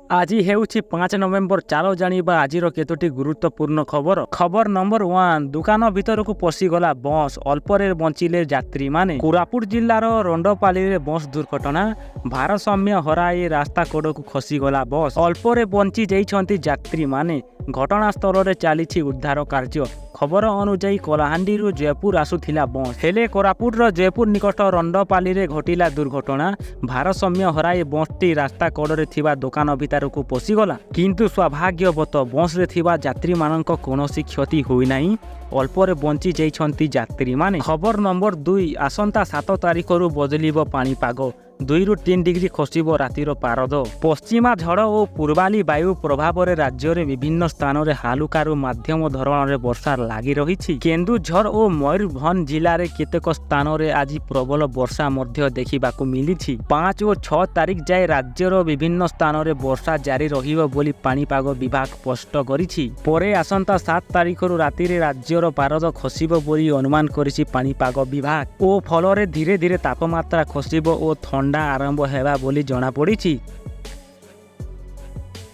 आज हेउछि 5 नवेम्बर। चालो जानिबा आजिर केतोटी गुरुत्वपूर्ण खबर। खबर नंबर 1। दुकान भितर को पशिगला बस, अल्परे बंचिले यात्री माने। कोरापुट जिल्लार रंडपाली रे बस दुर्घटना, भारसाम्य हराई रास्ता कड़ को खसीगला बस, अल्परे बंची जाइछंती यात्री माने। घटनास्थल रे चलीछि उद्धार कार्य। खबर अनुଯାयी कलाहांडी जयपुर आसुथिला बस, हेले कोरापुटर जयपुर निकट रंडपाली रे घटिला दुर्घटना। भारसाम्य हराई बसटी रास्ता कड़े थिबा दुकान भितर को पशिगला, किंतु सौभाग्यवत बस रे थिबा यात्री मानक कोनोसी क्षति होई नाही, अल्परे बंची जाइछंती यात्री माने। खबर नंबर 2। आसंता 7 तारिख रु बदलिबो पाणीपाग, 2 रु 3 डिग्री खसिबो रातिर पारद। पश्चिमा झड़ और पूर्वाली वायु प्रभाव रे राज्य रे विभिन्न स्थान रे हालुकारु मध्यम धरण रे वर्षा लागि रहिछि। केन्दुझर और मयूरभंज जिला रे केतेक स्थान रे आज प्रबल वर्षा मध्य देखिबाकू मिलिछि। 5 और 6 तारिख जाए राज्यर विभिन्न स्थान रे वर्षा जारी रहिबो बोली पाणीपाग विभाग स्पष्ट करिछि। परे आसंता 7 तारिख रु राति रे राज्यर पारद खसिबो बोली अनुमान करिछि पाणीपाग विभाग। ओ फल रे धीरे धीरे तापमात्रा खसिबो और ठंडा आरंभ हेबा बोली जणा पड़िछि।